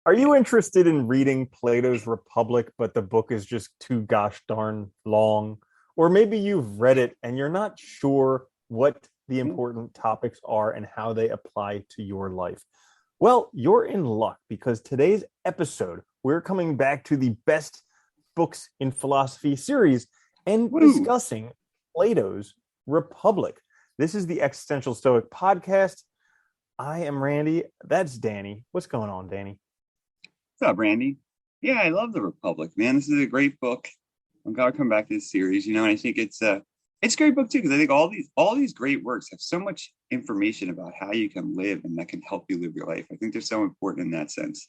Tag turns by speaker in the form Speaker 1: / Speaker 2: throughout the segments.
Speaker 1: Are you interested in reading Plato's Republic, but the book is just too gosh darn long? Or maybe you've read it and you're not sure what the
Speaker 2: Yeah.
Speaker 1: important topics are and how they apply to your life? Well, you're in luck because today's episode, we're coming back to the best books in philosophy series and
Speaker 2: Woo!
Speaker 1: discussing Plato's Republic. This is the Existential Stoic podcast. I am Randy. That's Danny. What's going on, Danny?
Speaker 2: What's up, Randy? Yeah, I love the Republic, man. This is a great book. I'm glad to come back to this series, and I think it's a great book too, because I think all these great works have so much information about how you can live and that can help you live your life. I think they're so important in that sense.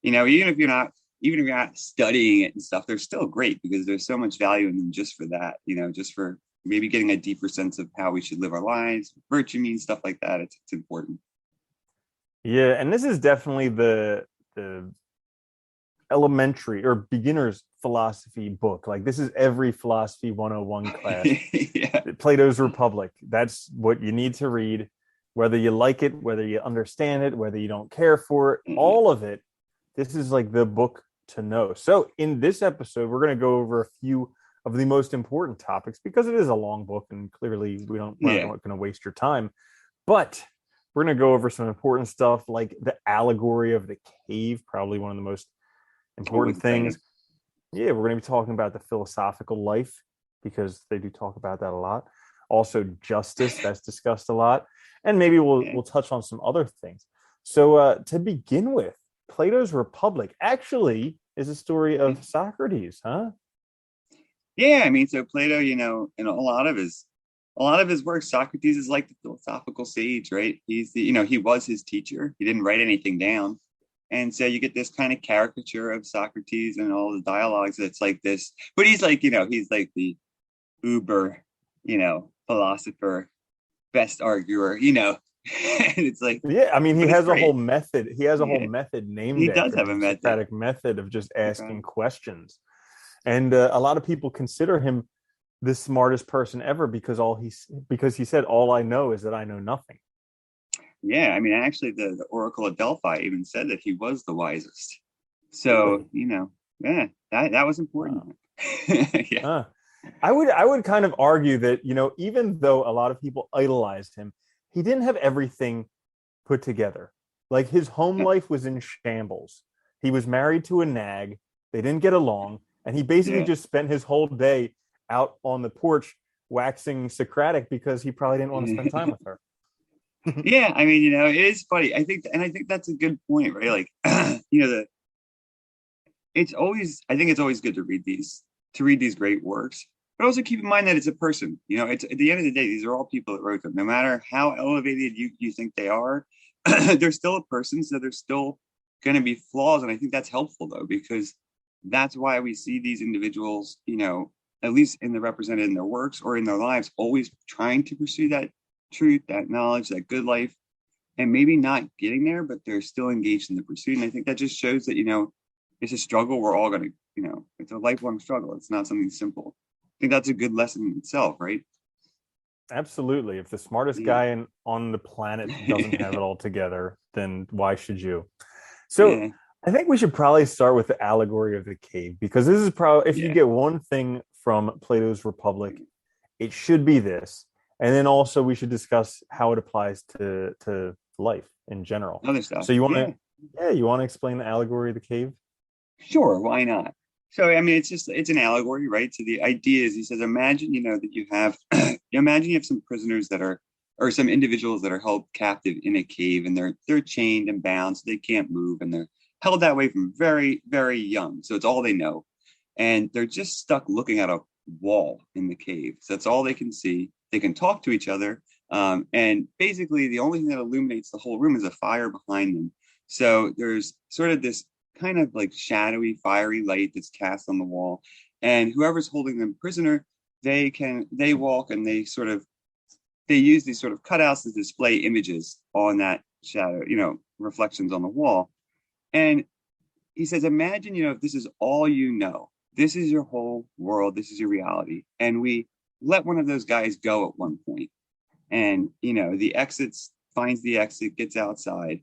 Speaker 2: Even if you're not studying it and stuff, they're still great because there's so much value in them just for that, just for maybe getting a deeper sense of how we should live our lives, virtue means stuff like that. It's important.
Speaker 1: Yeah, and this is definitely the elementary or beginner's philosophy book. Like this is every philosophy 101 class.
Speaker 2: Yeah.
Speaker 1: Plato's Republic. That's what you need to read, whether you like it, whether you understand it, whether you don't care for it,
Speaker 2: Mhm.
Speaker 1: all of it. This is like the book to know. So in this episode, we're going to go over a few of the most important topics because it is a long book and clearly we're not
Speaker 2: Yeah.
Speaker 1: going to waste your time. But we're going to go over some important stuff like the allegory of the cave, probably one of the most
Speaker 2: Always
Speaker 1: important things.
Speaker 2: exciting.
Speaker 1: Yeah, we're going to be talking about the philosophical life because they do talk about that a lot. Also, justice, that's discussed a lot. And maybe we'll
Speaker 2: Yeah.
Speaker 1: we'll touch on some other things. So to begin with, Plato's Republic actually is a story of Socrates, huh?
Speaker 2: Yeah, I mean, so Plato, in a lot of his work, Socrates is like the philosophical sage, right? He was his teacher. He didn't write anything down. And so you get this kind of caricature of Socrates and all the dialogues that's like this, but he's like the uber, philosopher, best arguer. And it's like,
Speaker 1: Yeah, I mean, he
Speaker 2: but it's
Speaker 1: has a whole
Speaker 2: great.
Speaker 1: method. He has a whole
Speaker 2: Yeah,
Speaker 1: method named
Speaker 2: he does
Speaker 1: after
Speaker 2: have
Speaker 1: him,
Speaker 2: a
Speaker 1: the
Speaker 2: method.
Speaker 1: Socratic method of just
Speaker 2: Okay.
Speaker 1: asking questions. And a lot of people consider him the smartest person ever because he said all I know is that I know nothing.
Speaker 2: Yeah, I mean, actually, the Oracle of Delphi even said that he was the wisest. So,
Speaker 1: Really?
Speaker 2: yeah, that was important.
Speaker 1: Wow.
Speaker 2: Yeah,
Speaker 1: Huh. I would kind of argue that, even though a lot of people idolized him, he didn't have everything put together. Like his home
Speaker 2: yeah,
Speaker 1: life was in shambles. He was married to a nag. They didn't get along, and he basically
Speaker 2: yeah.
Speaker 1: just spent his whole day out on the porch waxing Socratic because he probably didn't want to spend time with her.
Speaker 2: Yeah, I mean, it is funny. I think that's a good point, right? Like, I think it's always good to read these great works, but also keep in mind that it's a person. It's at the end of the day, these are all people that wrote them. No matter how elevated you think they are, they're still a person, so there's still going to be flaws, and I think that's helpful though, because that's why we see these individuals, at least in the represented in their works or in their lives, always trying to pursue that truth, that knowledge, that good life, and maybe not getting there, but they're still engaged in the pursuit. And I think that just shows that, it's a struggle. We're all going to, it's a lifelong struggle. It's not something simple. I think that's a good lesson in itself, right?
Speaker 1: Absolutely. If the smartest
Speaker 2: Yeah.
Speaker 1: guy on the planet doesn't have it all together, then why should you? So
Speaker 2: Yeah.
Speaker 1: I think we should probably start with the allegory of the cave because this is probably, if you
Speaker 2: Yeah.
Speaker 1: get one thing from Plato's Republic, it should be this. And then also we should discuss how it applies to life in general.
Speaker 2: Other stuff.
Speaker 1: So
Speaker 2: Yeah.
Speaker 1: you want to explain the allegory of the cave?
Speaker 2: Sure. Why not? So, I mean, it's an allegory, right? So the idea is, he says, imagine, that you have, imagine you have some prisoners or some individuals that are held captive in a cave, and they're chained and bound, so they can't move, and they're held that way from very, very young. So it's all they know. And they're just stuck looking at a wall in the cave. So that's all they can see. They can talk to each other. And basically, the only thing that illuminates the whole room is a fire behind them. So there's sort of this kind of like shadowy, fiery light that's cast on the wall. And whoever's holding them prisoner, they walk and they use these sort of cutouts to display images on that shadow, reflections on the wall. And he says, imagine, if this is all you know, this is your whole world, this is your reality. And we let one of those guys go at one point, and, the exits finds the exit, gets outside.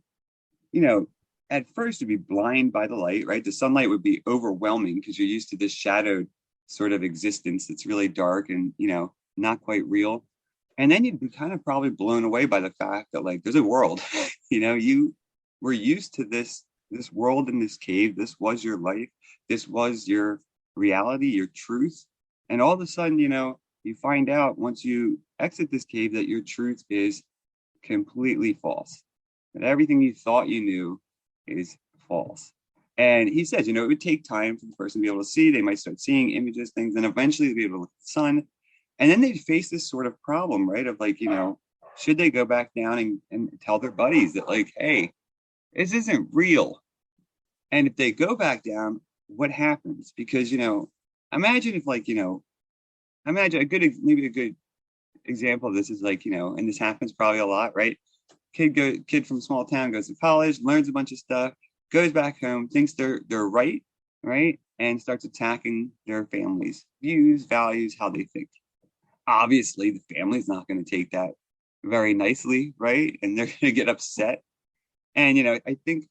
Speaker 2: You know, at first would be blind by the light, right? The sunlight would be overwhelming because you're used to this shadowed sort of existence that's really dark and, not quite real. And then you'd be kind of probably blown away by the fact that like there's a world, you were used to this world in this cave. This was your life. This was your reality, your truth. And all of a sudden, you find out once you exit this cave that your truth is completely false. That everything you thought you knew is false. And he says, it would take time for the person to be able to see. They might start seeing images, things, and eventually they'll be able to look at the sun. And then they'd face this sort of problem, right? Of like, should they go back down and tell their buddies that like, hey, this isn't real. And if they go back down, what happens? Because, imagine if like, imagine maybe a good example of this is like, and this happens probably a lot, right? Kid from a small town goes to college, learns a bunch of stuff, goes back home, thinks they're right, and starts attacking their family's views, values, how they think. Obviously, the family's not going to take that very nicely, right? And they're going to get upset. And I think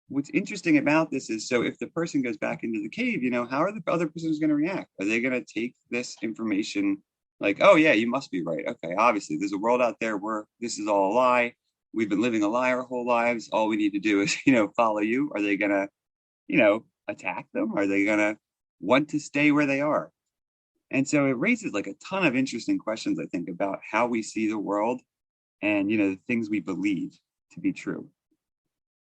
Speaker 2: what's interesting about this is, so if the person goes back into the cave, how are the other persons going to react? Are they going to take this information like, oh yeah, you must be right. Okay, obviously there's a world out there where this is all a lie. We've been living a lie our whole lives. All we need to do is, follow you. Are they going to, attack them? Are they going to want to stay where they are? And so it raises like a ton of interesting questions, I think, about how we see the world and, the things we believe to be true.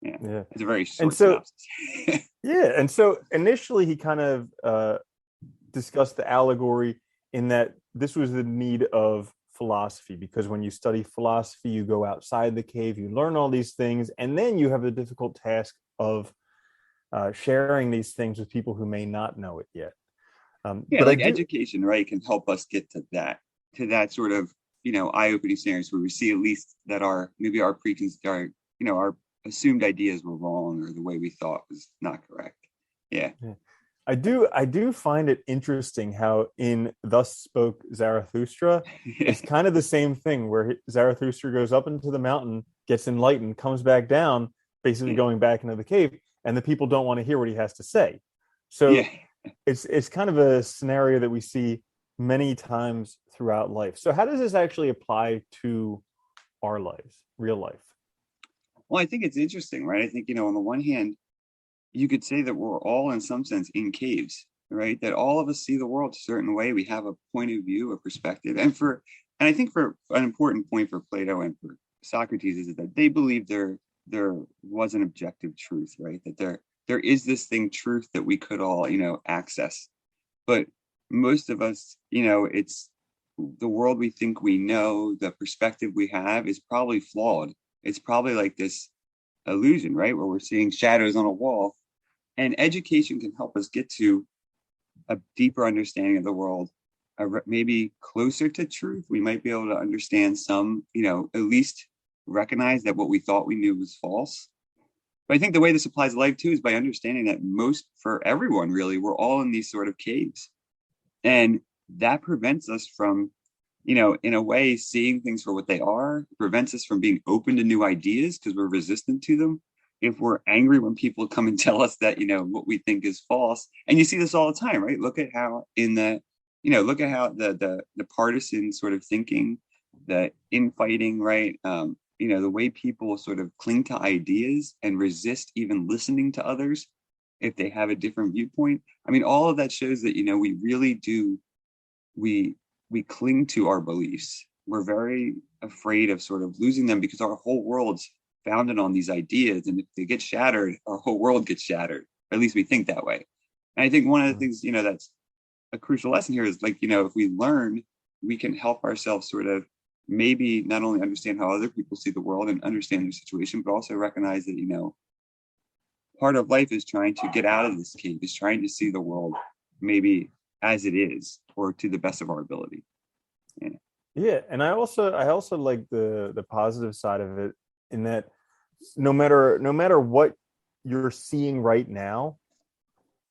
Speaker 2: Yeah. It's a very short synopsis.
Speaker 1: Yeah. And so initially he kind of discussed the allegory in that this was the need of philosophy, because when you study philosophy, you go outside the cave, you learn all these things, and then you have the difficult task of sharing these things with people who may not know it yet.
Speaker 2: But like education, right, can help us get to that sort of, eye-opening scenarios where we see at least that our assumed ideas were wrong, or the way we thought was not correct. Yeah.
Speaker 1: I do find it interesting how in Thus Spoke Zarathustra, it's kind of the same thing where Zarathustra goes up into the mountain, gets enlightened, comes back down, basically going back into the cave, and the people don't want to hear what he has to say. So it's kind of a scenario that we see many times throughout life. So how does this actually apply to our lives, real life?
Speaker 2: Well, I think it's interesting, right? I think, on the one hand, you could say that we're all in some sense in caves, right? That all of us see the world a certain way. We have a point of view, a perspective. And I think for an important point for Plato and for Socrates is that they believe there was an objective truth, right? That there is this thing, truth, that we could all, access. But most of us, it's the world we think we know, the perspective we have is probably flawed. It's probably like this illusion, right? Where we're seeing shadows on a wall. And education can help us get to a deeper understanding of the world, maybe closer to truth. We might be able to understand some, at least recognize that what we thought we knew was false. But I think the way this applies to life too is by understanding that for everyone, really, we're all in these sort of caves. And that prevents us from, in a way, seeing things for what they are, prevents us from being open to new ideas because we're resistant to them. If we're angry when people come and tell us that, what we think is false. And you see this all the time, right? Look at how look at how the partisan sort of thinking, the infighting, right? The way people sort of cling to ideas and resist even listening to others if they have a different viewpoint. I mean, all of that shows that, we really do, we cling to our beliefs. We're very afraid of sort of losing them because our whole world's founded on these ideas. And if they get shattered, our whole world gets shattered. Or at least we think that way. And I think one of the things, that's a crucial lesson here is like, if we learn, we can help ourselves sort of maybe not only understand how other people see the world and understand their situation, but also recognize that, part of life is trying to get out of this cave, is trying to see the world maybe as it is, or to the best of our ability.
Speaker 1: Yeah. And I also like the positive side of it, in that no matter what you're seeing right now,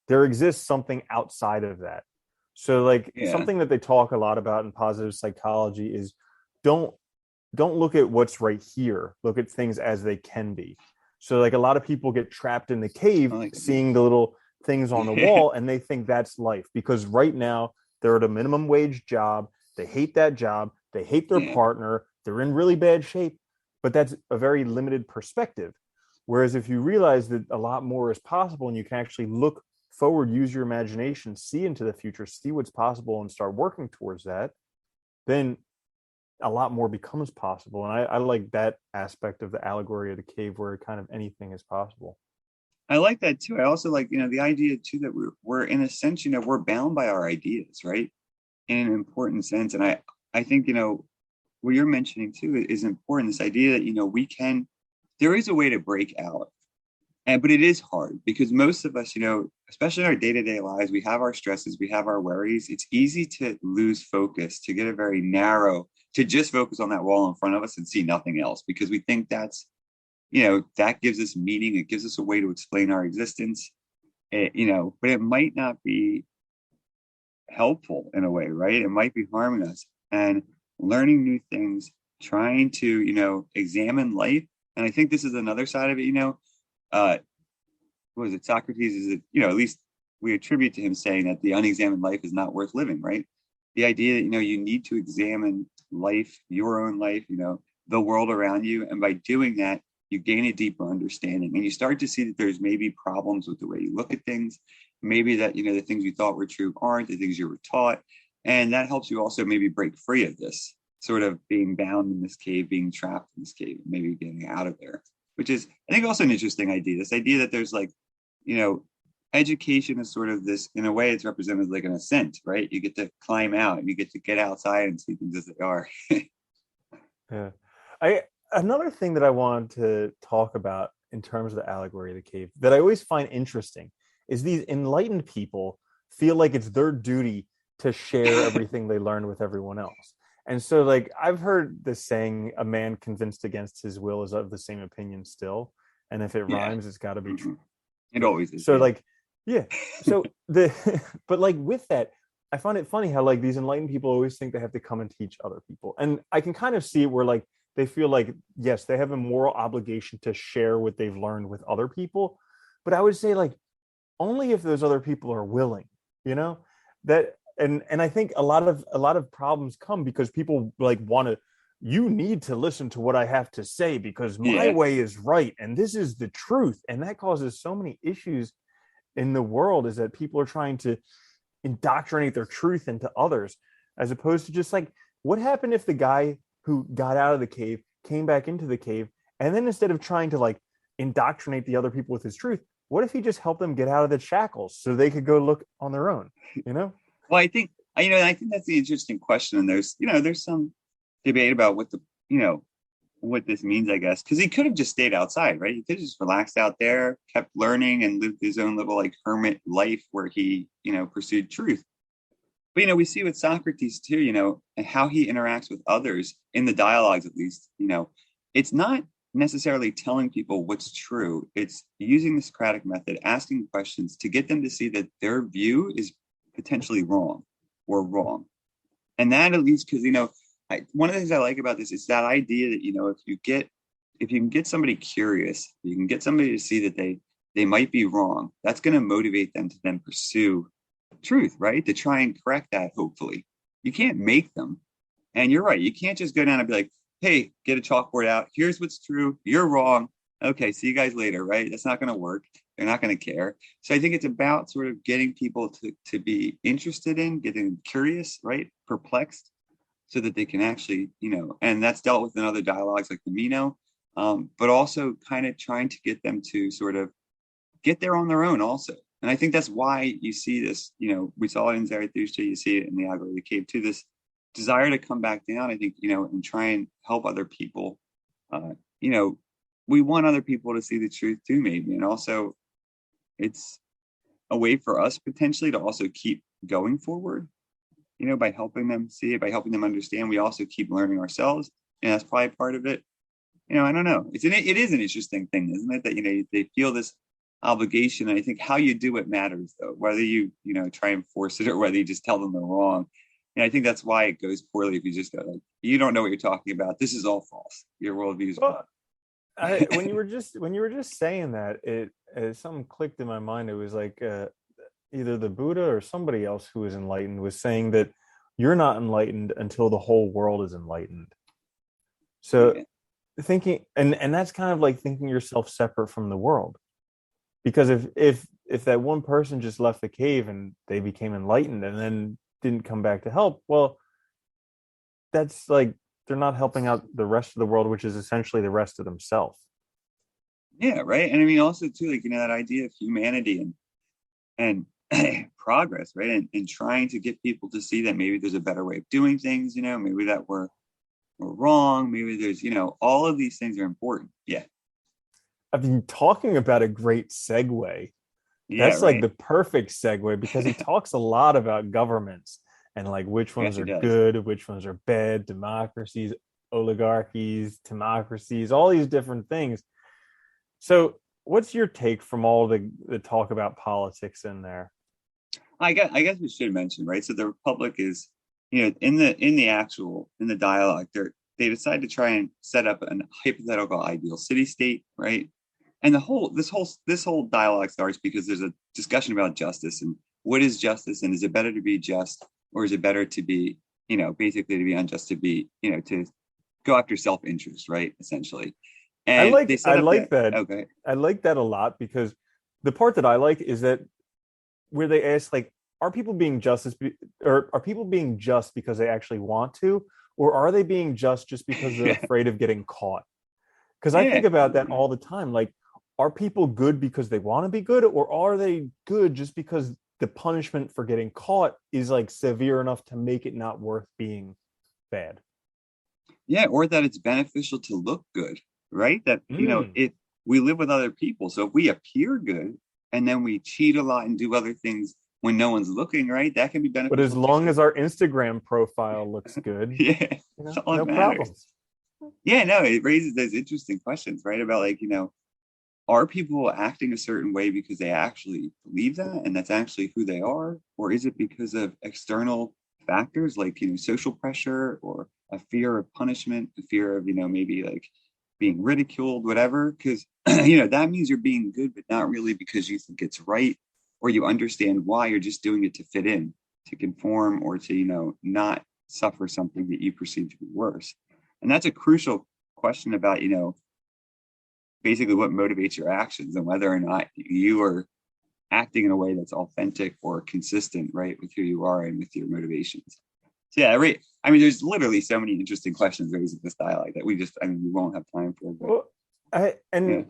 Speaker 1: there exists something outside of that. So something that they talk a lot about in positive psychology is don't look at what's right here. Look at things as they can be. So like a lot of people get trapped in the cave
Speaker 2: I like that.
Speaker 1: seeing the little things on the wall and they think that's life, because right now they're at a minimum wage job. They hate that job. They hate their
Speaker 2: Yeah.
Speaker 1: partner. They're in really bad shape, but that's a very limited perspective. Whereas if you realize that a lot more is possible and you can actually look forward, use your imagination, see into the future, see what's possible and start working towards that, then a lot more becomes possible. And I like that aspect of the allegory of the cave where kind of anything is possible.
Speaker 2: I like that too. I also like, the idea too that we're in a sense, we're bound by our ideas, right? In an important sense. And I think, what you're mentioning too is important. This idea that, there is a way to break out. But it is hard because most of us, especially in our day-to-day lives, we have our stresses, we have our worries. It's easy to lose focus, to get a very narrow, to just focus on that wall in front of us and see nothing else, because we think that's, that gives us meaning. It gives us a way to explain our existence, but it might not be helpful in a way, right? It might be harming us. And learning new things, trying to, examine life. And I think this is another side of it, what was it? Socrates is, at least we attribute to him saying that the unexamined life is not worth living, right? The idea that, you need to examine life, your own life, the world around you. And by doing that, you gain a deeper understanding and you start to see that there's maybe problems with the way you look at things. Maybe that, the things you thought were true aren't, the things you were taught. And that helps you also maybe break free of this sort of being bound in this cave, being trapped in this cave, maybe getting out of there, which is, I think, also an interesting idea. This idea that there's like, education is sort of this, in a way, it's represented like an ascent, right? You get to climb out and you get to get outside and see things as they are.
Speaker 1: Yeah. Another thing that I wanted to talk about in terms of the allegory of the cave that I always find interesting is these enlightened people feel like it's their duty to share everything they learned with everyone else. And so like I've heard this saying, a man convinced against his will is of the same opinion still. And if it
Speaker 2: Yeah.
Speaker 1: rhymes, it's got to be true.
Speaker 2: It always is.
Speaker 1: So
Speaker 2: Yeah.
Speaker 1: like, yeah. So but like with that, I find it funny how like these enlightened people always think they have to come and teach other people. And I can kind of see it where like they feel like, yes, they have a moral obligation to share what they've learned with other people. But I would say like only if those other people are willing, that and I think a lot of problems come because people like want to, you need to listen to what I have to say because my
Speaker 2: Yeah.
Speaker 1: way is right and this is the truth. And that causes so many issues in the world, is that people are trying to indoctrinate their truth into others, as opposed to just like, what happened if the guy who got out of the cave came back into the cave, and then instead of trying to like indoctrinate the other people with his truth, what if he just helped them get out of the shackles so they could go look on their own?
Speaker 2: Well, I think that's the interesting question. And there's some debate about what this means, I guess, because he could have just stayed outside, right? He could have just relaxed out there, kept learning, and lived his own little like hermit life where he, pursued truth. But we see with Socrates too, and how he interacts with others in the dialogues, at least, it's not necessarily telling people what's true. It's using the Socratic method, asking questions to get them to see that their view is potentially wrong or wrong. And that, at least, because one of the things I like about this is that idea that if you can get somebody curious, you can get somebody to see that they might be wrong. That's going to motivate them to then pursue truth, right? To try and correct that. Hopefully, you can't make them. And you're right. You can't just go down and be like, "Hey, get a chalkboard out. Here's what's true. You're wrong. Okay, see you guys later." Right? That's not going to work. They're not going to care. So I think it's about sort of getting people to be interested in, getting curious, right? Perplexed, so that they can actually, and that's dealt with in other dialogues like the Meno, but also kind of trying to get them to sort of get there on their own also. And I think that's why you see this, we saw it in Zarathustra, you see it in the Allegory of the Cave too, this desire to come back down, I think, and try and help other people. We want other people to see the truth too, maybe. And also it's a way for us potentially to also keep going forward, by helping them see it, by helping them understand. We also keep learning ourselves. And that's probably part of it. I don't know. It is an interesting thing, isn't it? That, they feel this obligation. And I think how you do it matters, though, whether you, try and force it or whether you just tell them they're wrong. And I think that's why it goes poorly if you just go like, you don't know what you're talking about. This is all false. Your worldview is wrong.
Speaker 1: when you were just saying that, something clicked in my mind. It was like either the Buddha or somebody else who was enlightened was saying that you're not enlightened until the whole world is enlightened. So
Speaker 2: Yeah,
Speaker 1: thinking, and that's kind of like thinking yourself separate from the world. Because if that one person just left the cave and they became enlightened and then didn't come back to help, well, that's like they're not helping out the rest of the world, which is essentially the rest of themselves.
Speaker 2: yeah, right. And I mean, also too, like that idea of humanity and progress, right? And trying to get people to see that maybe there's a better way of doing things. Maybe that we're wrong. Maybe there's all of these things are important. Yeah,
Speaker 1: I've been talking about a great segue.
Speaker 2: yeah,
Speaker 1: That's like
Speaker 2: right.
Speaker 1: the perfect segue because he talks a lot about governments and like which
Speaker 2: Yes,
Speaker 1: ones
Speaker 2: he
Speaker 1: are
Speaker 2: does.
Speaker 1: good, which ones are bad, democracies, oligarchies, democracies, all these different things. So, what's your take from all the talk about politics in there?
Speaker 2: I guess we should mention, right? So the Republic is, in the dialogue, they decide to try and set up an hypothetical ideal city state, right? And this whole dialogue starts because there's a discussion about justice and what is justice, and is it better to be just, or is it better to be, basically to be unjust, to be, to go after self-interest, right? Essentially.
Speaker 1: I
Speaker 2: And they
Speaker 1: like I
Speaker 2: set up
Speaker 1: like
Speaker 2: that,
Speaker 1: that.
Speaker 2: okay.
Speaker 1: I like that a lot because the part that I like is that where they ask like, are people being or are people being just because they actually want to, or are they being just because they're
Speaker 2: Yeah.
Speaker 1: afraid of getting caught? Because I think
Speaker 2: Yeah.
Speaker 1: about that all the time. Like, are people good because they want to be good, or are they good just because the punishment for getting caught is like severe enough to make it not worth being bad?
Speaker 2: Yeah, or that it's beneficial to look good, right? That,
Speaker 1: Mm.
Speaker 2: if we live with other people, so if we appear good and then we cheat a lot and do other things when no one's looking, right? That can be
Speaker 1: But as
Speaker 2: beneficial
Speaker 1: long
Speaker 2: too.
Speaker 1: as our Instagram profile looks good,
Speaker 2: Yeah, that's all that
Speaker 1: no
Speaker 2: matters.
Speaker 1: problems.
Speaker 2: Yeah, no, it raises those interesting questions, right? About like, are people acting a certain way because they actually believe that and that's actually who they are? Or is it because of external factors like, social pressure or a fear of punishment, a fear of, maybe like being ridiculed, whatever? Because, that means you're being good, but not really because you think it's right or you understand why. You're just doing it to fit in, to conform, or to, not suffer something that you perceive to be worse. And that's a crucial question about, basically what motivates your actions and whether or not you are acting in a way that's authentic or consistent, right, with who you are and with your motivations. So yeah, right. I mean, there's literally so many interesting questions raised in this dialogue that we won't have time for, but
Speaker 1: Well, I
Speaker 2: yeah,
Speaker 1: and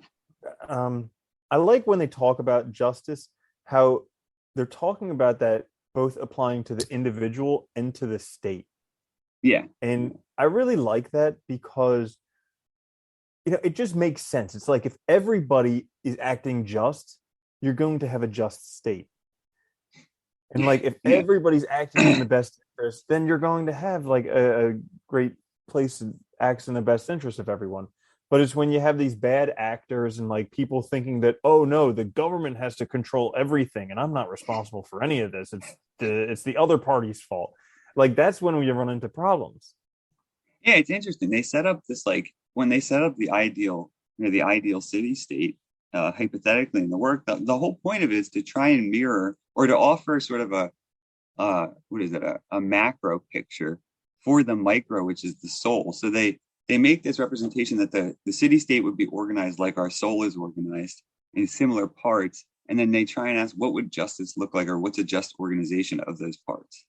Speaker 1: um, I like when they talk about justice, how they're talking about that both applying to the individual and to the state.
Speaker 2: yeah,
Speaker 1: And I really like that because it just makes sense. It's like if everybody is acting just, you're going to have a just state. And like if
Speaker 2: yeah,
Speaker 1: everybody's acting in the best interest, then you're going to have like a great place that acts in the best interest of everyone. But it's when you have these bad actors and like people thinking that, oh no, the government has to control everything and I'm not responsible for any of this. It's the other party's fault. Like that's when we run into problems.
Speaker 2: yeah. It's interesting. They set up this, like, when they set up the ideal city state, hypothetically in the work. The whole point of it is to try and mirror or to offer sort of what is it, a macro picture for the micro, which is the soul. So they make this representation that the city state would be organized like our soul is organized in similar parts, and then they try and ask what would justice look like, or what's a just organization of those parts.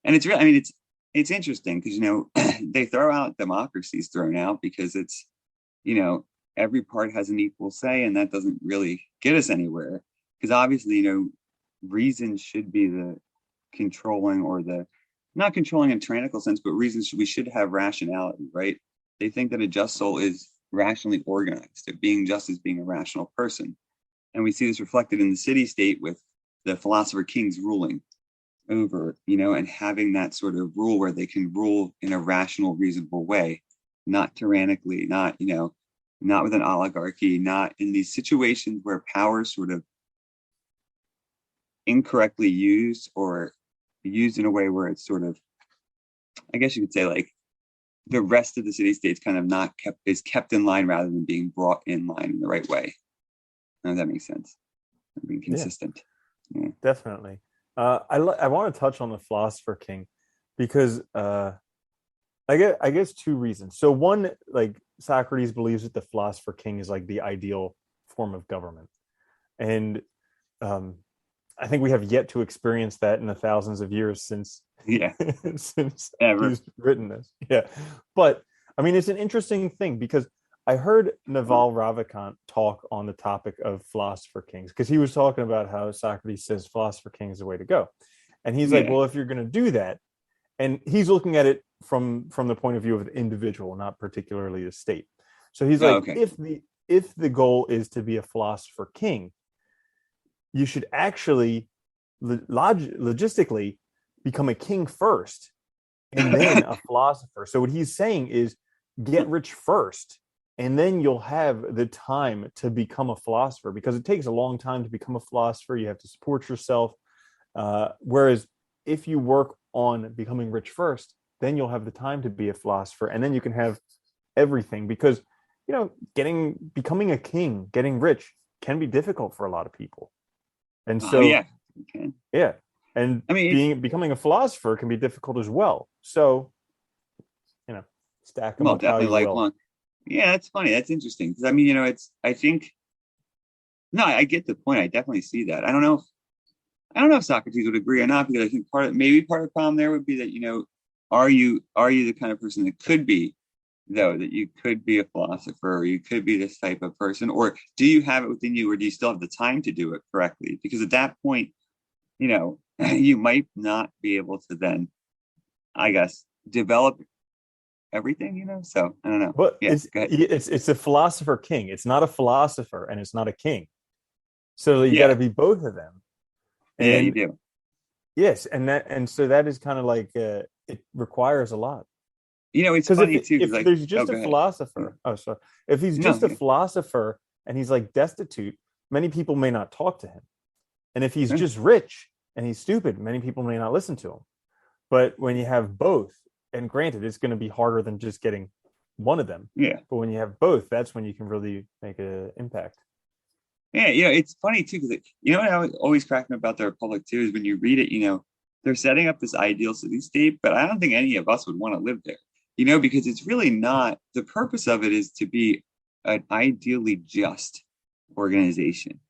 Speaker 2: And it's really, I mean, it's interesting because they throw out democracies thrown out because it's, you know every part has an equal say, and that doesn't really get us anywhere, because obviously, reason should be the controlling, or the not controlling in a tyrannical sense, but reasons we should have rationality, right? They think that a just soul is rationally organized, that being just is being a rational person. And we see this reflected in the city state with the philosopher kings ruling over, and having that sort of rule where they can rule in a rational, reasonable way, not tyrannically, not with an oligarchy, not in these situations where power is sort of incorrectly used, or used in a way where it's sort of, I guess you could say, like, the rest of the city state's kind of not kept in line rather than being brought in line in the right way. If that makes sense. Being
Speaker 1: Yeah,
Speaker 2: consistent. Yeah.
Speaker 1: definitely. I want to touch on the philosopher king because I guess two reasons. So one, like Socrates believes that the philosopher king is like the ideal form of government, and um, I think we have yet to experience that in the thousands of years since
Speaker 2: Yeah.
Speaker 1: since
Speaker 2: Ever.
Speaker 1: he's written this. Yeah, but I mean, it's an interesting thing because I heard Naval Ravikant talk on the topic of philosopher kings because he was talking about how Socrates says philosopher king is the way to go, and he's like,
Speaker 2: Yeah.
Speaker 1: well, if you're going to do that, and he's looking at it from the point of view of the individual, not particularly the state. So he's
Speaker 2: Oh,
Speaker 1: like,
Speaker 2: okay.
Speaker 1: if the goal is to be a philosopher king, you should actually logistically become a king first and then a philosopher. So what he's saying is get rich first and then you'll have the time to become a philosopher because it takes a long time to become a philosopher. You have to support yourself. Whereas if you work on becoming rich first, then you'll have the time to be a philosopher and then you can have everything because becoming a king, getting rich can be difficult for a lot of people. And
Speaker 2: Oh,
Speaker 1: so
Speaker 2: yeah. Okay.
Speaker 1: yeah, and
Speaker 2: I mean,
Speaker 1: becoming a philosopher can be difficult as well. So you know, stack them
Speaker 2: well,
Speaker 1: up how
Speaker 2: definitely
Speaker 1: you will.
Speaker 2: lifelong. Yeah, that's funny. That's interesting because I mean, I think no, I get the point. I definitely see that. I don't know if Socrates would agree or not because I think part of the problem there would be that are you the kind of person that could be though that you could be a philosopher or you could be this type of person or do you have it within you or do you still have the time to do it correctly? Because at that point, you might not be able to then, I guess, develop everything. So I don't know.
Speaker 1: But
Speaker 2: Yeah,
Speaker 1: it's
Speaker 2: go ahead.
Speaker 1: it's a philosopher king. It's not a philosopher and it's not a king. So you got to
Speaker 2: Yeah,
Speaker 1: be both of them.
Speaker 2: yeah, you
Speaker 1: And
Speaker 2: do.
Speaker 1: yes, and so that is kind of like it requires a lot.
Speaker 2: It's
Speaker 1: Because
Speaker 2: funny too because
Speaker 1: if
Speaker 2: like,
Speaker 1: there's
Speaker 2: oh,
Speaker 1: just a
Speaker 2: go ahead. Yeah.
Speaker 1: philosopher, oh sorry, if he's
Speaker 2: No,
Speaker 1: just a
Speaker 2: yeah.
Speaker 1: philosopher and he's like destitute, many people may not talk to him. And if he's
Speaker 2: Yeah.
Speaker 1: just rich and he's stupid, many people may not listen to him. But when you have both, and granted, it's going to be harder than just getting one of them.
Speaker 2: Yeah.
Speaker 1: But when you have both, that's when you can really make an impact.
Speaker 2: Yeah, it's funny too because what I always crack me about the Republic too is when you read it, they're setting up this ideal city state, but I don't think any of us would want to live there, because it's really not. The purpose of it is to be an ideally just organization,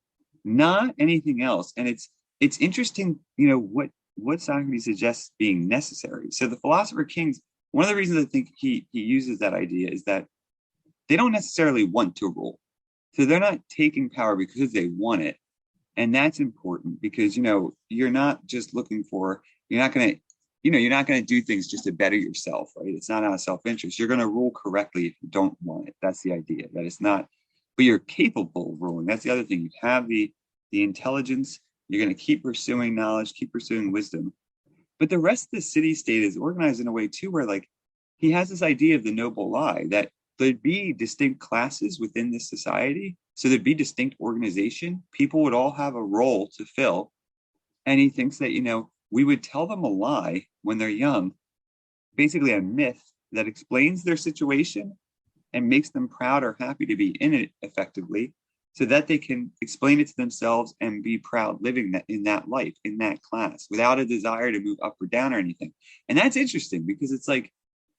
Speaker 2: not anything else. And it's interesting, what Socrates suggests being necessary. So the philosopher kings, one of the reasons I think he uses that idea is that they don't necessarily want to rule. So they're not taking power because they want it. And that's important because, you're not just looking for, you're not going to do things just to better yourself, right? It's not out of self-interest. You're going to rule correctly if you don't want it. That's the idea. That it's not, but you're capable of ruling. That's the other thing. You have the intelligence. You're going to keep pursuing knowledge, keep pursuing wisdom. But the rest of the city state is organized in a way too, where like he has this idea of the noble lie that there'd be distinct classes within this society. So there'd be distinct organization. People would all have a role to fill. And he thinks that, we would tell them a lie when they're young, basically a myth that explains their situation and makes them proud or happy to be in it effectively so that they can explain it to themselves and be proud living that in that life, in that class, without a desire to move up or down or anything. And that's interesting because it's like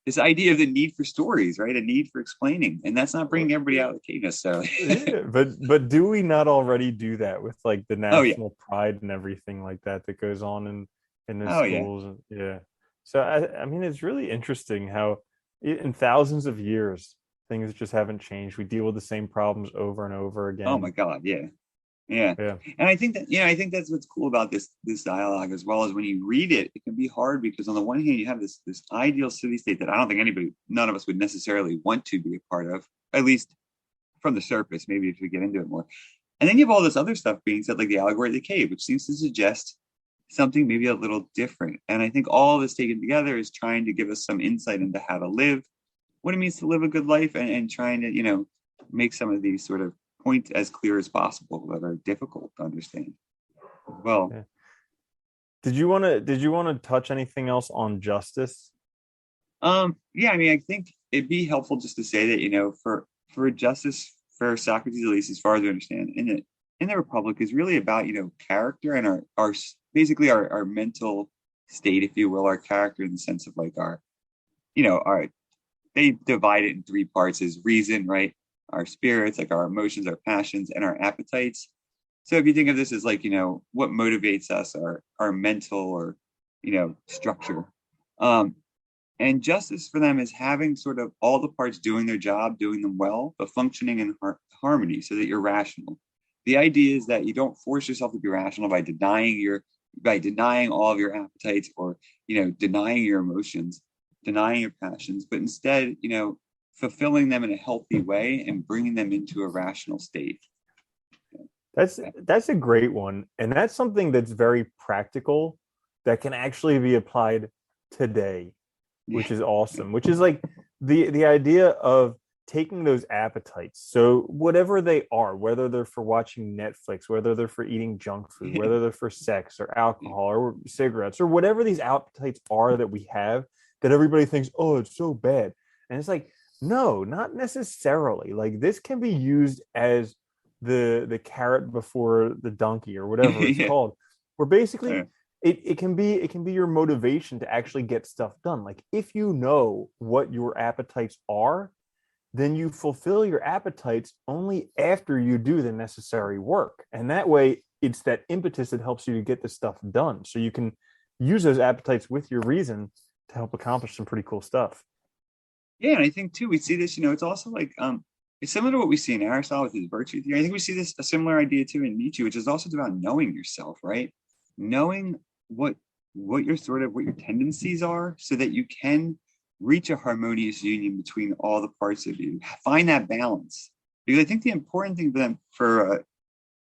Speaker 2: this idea of the need for stories, right? A need for explaining. And that's not bringing everybody out of the cave necessarily.
Speaker 1: Yeah, but do we not already do that with like the
Speaker 2: Oh, yeah.
Speaker 1: national pride and everything like that that goes on in the
Speaker 2: Oh, yeah.
Speaker 1: schools? Yeah. So I mean, it's really interesting how in thousands of years things just haven't changed. We deal with the same problems over and over
Speaker 2: Oh, my
Speaker 1: again.
Speaker 2: God. Yeah. Yeah.
Speaker 1: Yeah.
Speaker 2: And I think that, I think that's what's cool about this dialogue as well as when you read it, it can be hard because on the one hand, you have this ideal city state that I don't think none of us would necessarily want to be a part of, at least from the surface, maybe if we get into it more. And then you have all this other stuff being said, like the allegory of the cave, which seems to suggest something maybe a little different. And I think all of this taken together is trying to give us some insight into how to live, what it means to live a good life, and trying to, make some of these sort of points as clear as possible that are difficult to understand. Well,
Speaker 1: Yeah. Did you want to touch anything else on justice?
Speaker 2: Yeah, I mean, I think it'd be helpful just to say that, for justice for Socrates, at least as far as I understand, in the Republic is really about, character and our basically our mental state, if you will, our character in the sense of like our they divide it in three parts as reason, right? Our spirits, like our emotions, our passions, and our appetites. So if you think of this as like, what motivates us, our mental or, structure. Um, and justice for them is having sort of all the parts doing their job, doing them well, but functioning in harmony so that you're rational. The idea is that you don't force yourself to be rational by denying all of your appetites or, denying your emotions, denying your passions, but instead, fulfilling them in a healthy way and bringing them into a rational state.
Speaker 1: That's a great one, and that's something that's very practical that can actually be applied today,
Speaker 2: Yeah.
Speaker 1: which is awesome. Which is like the idea of taking those appetites. So whatever they are, whether they're for watching Netflix, whether they're for eating junk food, whether they're for sex or alcohol or cigarettes or whatever these appetites are that we have, that everybody thinks, oh, it's so bad. And it's like, no, not necessarily. Like this can be used as the carrot before the donkey or whatever it's
Speaker 2: Yeah.
Speaker 1: called. Where basically
Speaker 2: Yeah.
Speaker 1: it can be your motivation to actually get stuff done. Like if you know what your appetites are, then you fulfill your appetites only after you do the necessary work. And that way it's that impetus that helps you to get the stuff done. So you can use those appetites with your reason to help accomplish some pretty cool stuff.
Speaker 2: Yeah, and I think too we see this. It's also like it's similar to what we see in Aristotle with his virtue theory. I think we see this a similar idea too in Nietzsche, which is also about knowing yourself, right? Knowing what what your tendencies are, so that you can reach a harmonious union between all the parts of you. Find that balance, because I think the important thing for them for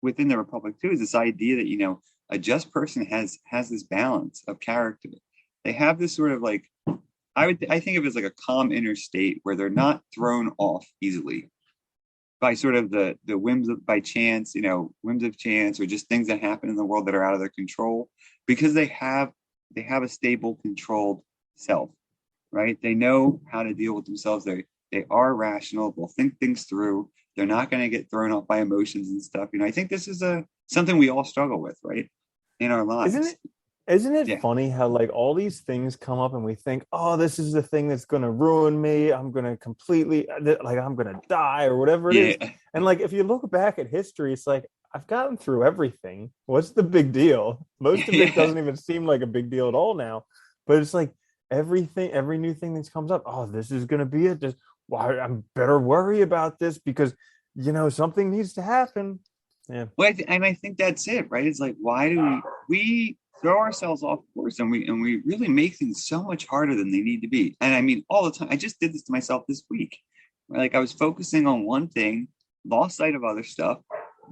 Speaker 2: within the Republic too is this idea that a just person has this balance of character. They have this sort of like I think of it as like a calm inner state where they're not thrown off easily by sort of the whims of by chance, whims of chance or just things that happen in the world that are out of their control, because they have a stable, controlled self, right? They know how to deal with themselves. They are rational. They'll think things through. They're not going to get thrown off by emotions and stuff. I think this is something we all struggle with, right, in our
Speaker 1: Isn't
Speaker 2: lives.
Speaker 1: it isn't it
Speaker 2: Yeah,
Speaker 1: funny how like all these things come up and we think, oh, this is the thing that's going to ruin me. I'm going to completely like I'm going to die or whatever it is.
Speaker 2: yeah,
Speaker 1: And like if you look back at history, it's like I've gotten through everything. What's the big deal? Most of it
Speaker 2: yeah.
Speaker 1: doesn't even seem like a big deal at all now. But it's like everything, every new thing that comes up, oh, this is going to be it. Just why I'm better worry about this because something needs to happen. Yeah.
Speaker 2: Well, and I think that's it, right? It's like, why do we throw ourselves off course, and we really make things so much harder than they need to be? And I mean, all the time. I just did this to myself this week. Like I was focusing on one thing, lost sight of other stuff,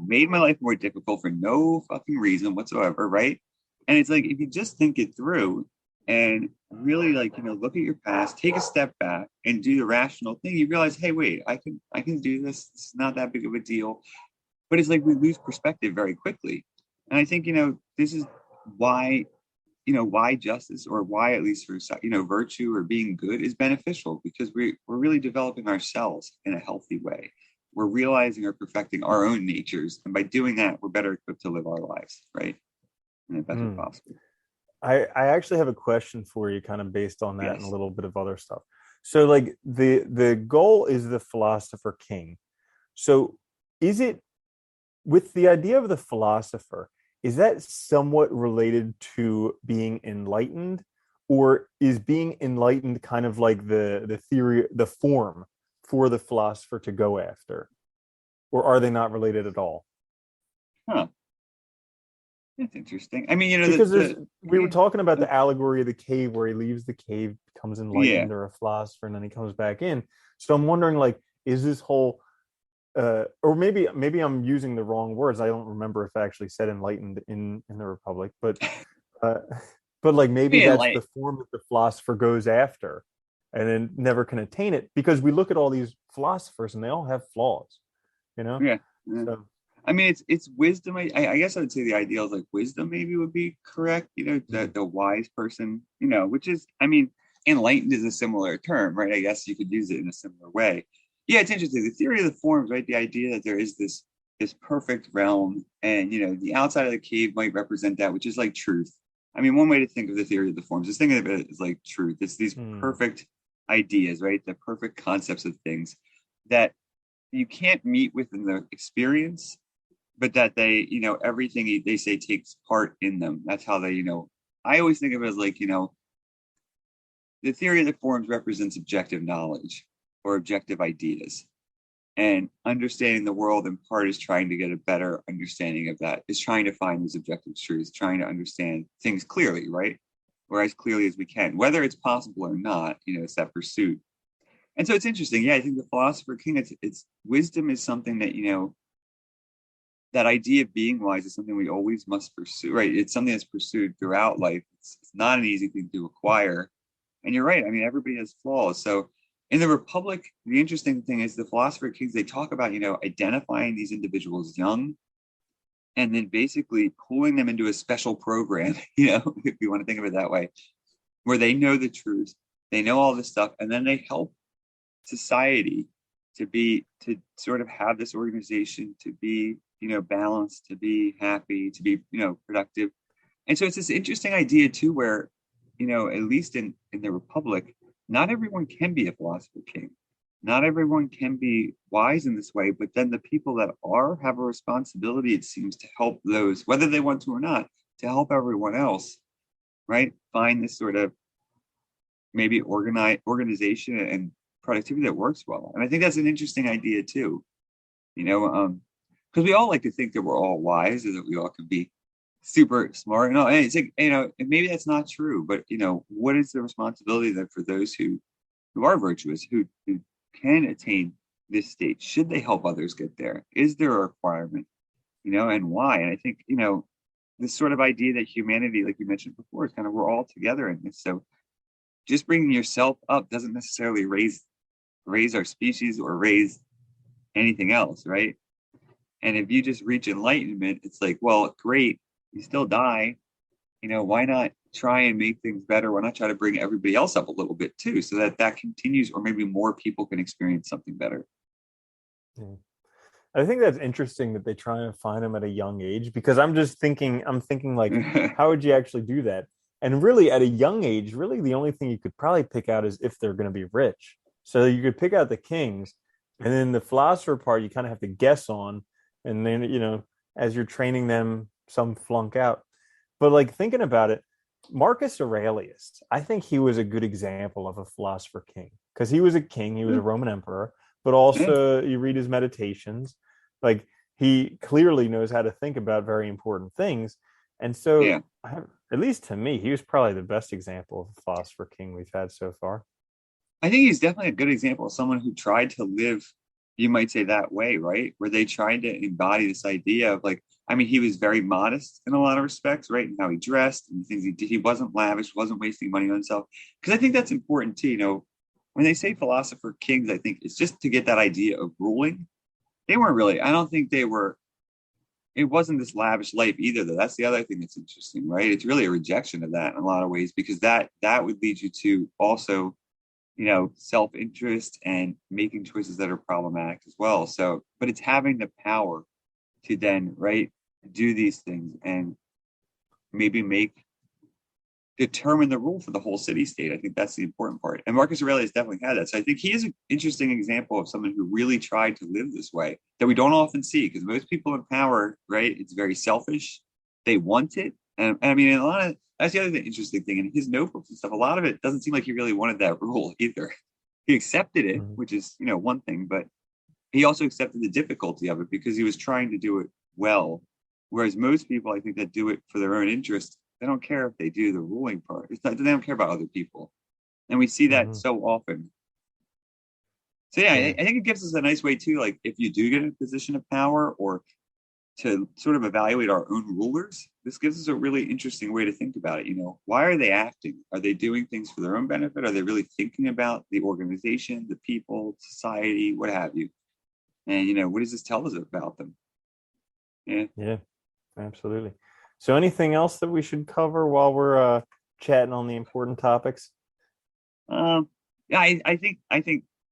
Speaker 2: made my life more difficult for no fucking reason whatsoever, right? And it's like if you just think it through and really like look at your past, take a step back, and do the rational thing, you realize, hey, wait, I can do this. It's not that big of a deal. But it's like we lose perspective very quickly. And I think this is why why justice, or why at least for virtue or being good, is beneficial, because we're really developing ourselves in a healthy way. We're realizing or perfecting our own natures, and by doing that we're better equipped to live our lives, right, in the best way
Speaker 1: Mm.
Speaker 2: possible.
Speaker 1: I actually have a question for you, kind of based on that and a
Speaker 2: Yes.
Speaker 1: little bit of other stuff. So, like the goal is the philosopher king. So, is it with the idea of the philosopher? Is that somewhat related to being enlightened, or is being enlightened kind of like the theory, the form for the philosopher to go after, or are they not related at all?
Speaker 2: Huh. That's interesting. I mean,
Speaker 1: Because we were
Speaker 2: yeah,
Speaker 1: talking about the allegory of the cave where he leaves the cave, becomes
Speaker 2: yeah.
Speaker 1: enlightened or a philosopher, and then he comes back in. So I'm wondering, like, is this whole or maybe I'm using the wrong words. I don't remember if I actually said enlightened in the Republic, uh, but like maybe
Speaker 2: Being
Speaker 1: that's the
Speaker 2: like,
Speaker 1: form that the philosopher goes after, and then never can attain it, because we look at all these philosophers and they all have flaws, you know.
Speaker 2: yeah. Yeah.
Speaker 1: So
Speaker 2: I mean, it's wisdom. I guess I would say the ideal is like wisdom maybe would be correct. The
Speaker 1: mm,
Speaker 2: the wise person. Which is, I mean, enlightened is a similar term, right? I guess you could use it in a similar way. Yeah, it's interesting. The theory of the forms, right? The idea that there is this perfect realm, and the outside of the cave might represent that, which is like truth. I mean, one way to think of the theory of the forms is think of it as like truth. It's these perfect ideas, right? The perfect concepts of things that you can't meet within the experience, but that they, everything they say takes part in them. That's how they, I always think of it as like, the theory of the forms represents objective knowledge or objective ideas. And understanding the world in part is trying to get a better understanding of that, is trying to find these objective truths, trying to understand things clearly, right? Or as clearly as we can, whether it's possible or not, it's that pursuit. And so it's interesting. Yeah, I think the philosopher king, it's wisdom is something that, that idea of being wise is something we always must pursue, right? It's something that's pursued throughout life. It's not an easy thing to acquire. And you're right. I mean, everybody has flaws. So in the Republic, the interesting thing is the philosopher kings, they talk about, identifying these individuals young and then basically pulling them into a special program, if you want to think of it that way, where they know the truth, they know all this stuff, and then they help society to sort of have this organization to be, balanced, to be happy, to be, productive. And so it's this interesting idea too, where, at least in the Republic, not everyone can be a philosopher king. Not everyone can be wise in this way, but then the people that are have a responsibility, it seems, to help those, whether they want to or not, to help everyone else, right? Find this sort of maybe organization and productivity that works well. And I think that's an interesting idea too, because we all like to think that we're all wise and that we all can be super smart. No, and it's like, maybe that's not true, but what is the responsibility then for those who are virtuous, who can attain this state? Should they help others get there? Is there a requirement, and why? And I think, this sort of idea that humanity, like you mentioned before, is kind of, we're all together in this. So just bringing yourself up doesn't necessarily raise our species or raise anything else, right? And if you just reach enlightenment, it's like, well, great, you still die. Why not try and make things better? Why not try to bring everybody else up a little bit too, so that continues, or maybe more people can experience something better.
Speaker 1: Yeah. I think that's interesting that they try and find them at a young age, because I'm thinking like, how would you actually do that? And really, at a young age, really the only thing you could probably pick out is if they're going to be rich. So you could pick out the kings, and then the philosopher part you kind of have to guess on, and then as you're training them, some flunk out. But like thinking about it, Marcus Aurelius, I think he was a good example of a philosopher king, because he was a king, he was a Roman emperor, but also you read his meditations, like he clearly knows how to think about very important things. And so, at least to me, he was probably the best example of a philosopher king we've had so far.
Speaker 2: I think he's definitely a good example of someone who tried to live, you might say, that way, right? Where they tried to embody this idea of like, I mean, he was very modest in a lot of respects, right? And how he dressed and the things he did. He wasn't lavish, wasn't wasting money on himself. Because I think that's important too. When they say philosopher kings, I think it's just to get that idea of ruling. They weren't really, I don't think they were, it wasn't this lavish life either, though. That's the other thing that's interesting, right? It's really a rejection of that in a lot of ways, because that would lead you to also, self-interest and making choices that are problematic as well. So, but it's having the power to then, right, do these things and maybe determine the rule for the whole city state. I think that's the important part. And Marcus Aurelius definitely had that. So I think he is an interesting example of someone who really tried to live this way that we don't often see, because most people in power, right, it's very selfish. They want it. And I mean, a lot of, that's the other interesting thing. In his notebooks and stuff, a lot of it doesn't seem like he really wanted that rule either. He accepted it, which is, one thing, but he also accepted the difficulty of it because he was trying to do it well. Whereas most people, I think, that do it for their own interest, they don't care if they do the ruling part. It's not, they don't care about other people. And we see that so often. So yeah, I think it gives us a nice way too, like if you do get in a position of power, or to sort of evaluate our own rulers, this gives us a really interesting way to think about it. Why are they acting? Are they doing things for their own benefit? Are they really thinking about the organization, the people, society, what have you? And what does this tell us about them?
Speaker 1: Yeah, absolutely. So anything else that we should cover while we're chatting on the important topics?
Speaker 2: Yeah, I think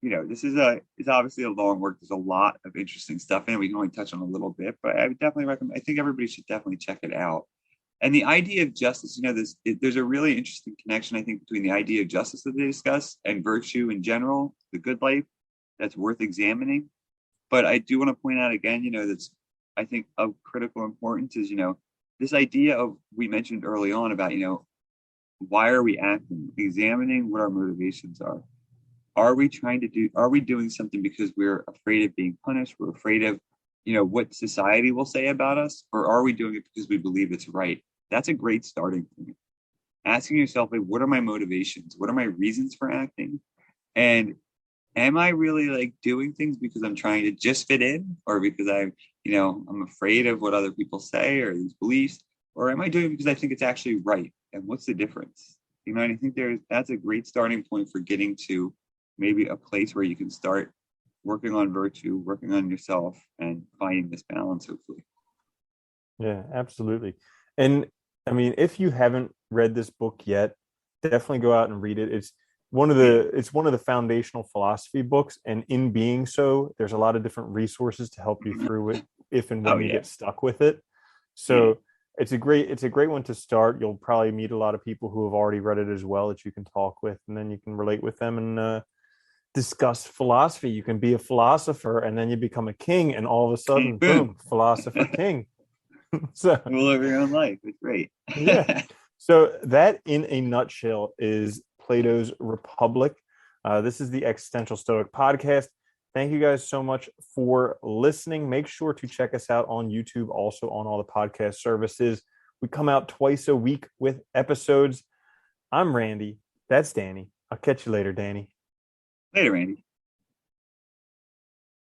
Speaker 2: this is it's obviously a long work. There's a lot of interesting stuff in it. We can only touch on a little bit, but I would definitely recommend. I think everybody should definitely check it out. And the idea of justice, there's a really interesting connection, I think, between the idea of justice that they discuss and virtue in general, the good life, that's worth examining. But I do want to point out again, that's I think of critical importance is, this idea of we mentioned early on about, why are we acting? Examining what our motivations are. Are we doing something because we're afraid of being punished? We're afraid of, what society will say about us, or are we doing it because we believe it's right? That's a great starting point. Asking yourself, like, what are my motivations? What are my reasons for acting? And am I really like doing things because I'm trying to just fit in, or because I'm afraid of what other people say or these beliefs, or am I doing it because I think it's actually right? And what's the difference? And I think that's a great starting point for getting to maybe a place where you can start working on virtue, working on yourself, and finding this balance, hopefully.
Speaker 1: Yeah, absolutely. And I mean, if you haven't read this book yet, definitely go out and read it.
Speaker 2: Yeah.
Speaker 1: It's one of the foundational philosophy books, and in being so, there's a lot of different resources to help you through it if and
Speaker 2: Oh
Speaker 1: when you
Speaker 2: yeah.
Speaker 1: get stuck with it.
Speaker 2: Yeah.
Speaker 1: So it's a great one to start. You'll probably meet a lot of people who have already read it as well that you can talk with, and then you can relate with them and discuss philosophy. You can be a philosopher, and then you become a king, and all of a
Speaker 2: Hey,
Speaker 1: sudden,
Speaker 2: boom.
Speaker 1: boom, philosopher king. So
Speaker 2: Rule over your own life. It's great.
Speaker 1: yeah. So that, in a nutshell, is Plato's Republic. This is the Existential Stoic podcast. Thank you guys so much for listening. Make sure to check us out on YouTube, also on all the podcast services. We come out twice a week with episodes. I'm Randy. That's Danny. I'll catch you later, Danny.
Speaker 2: Later, Andy.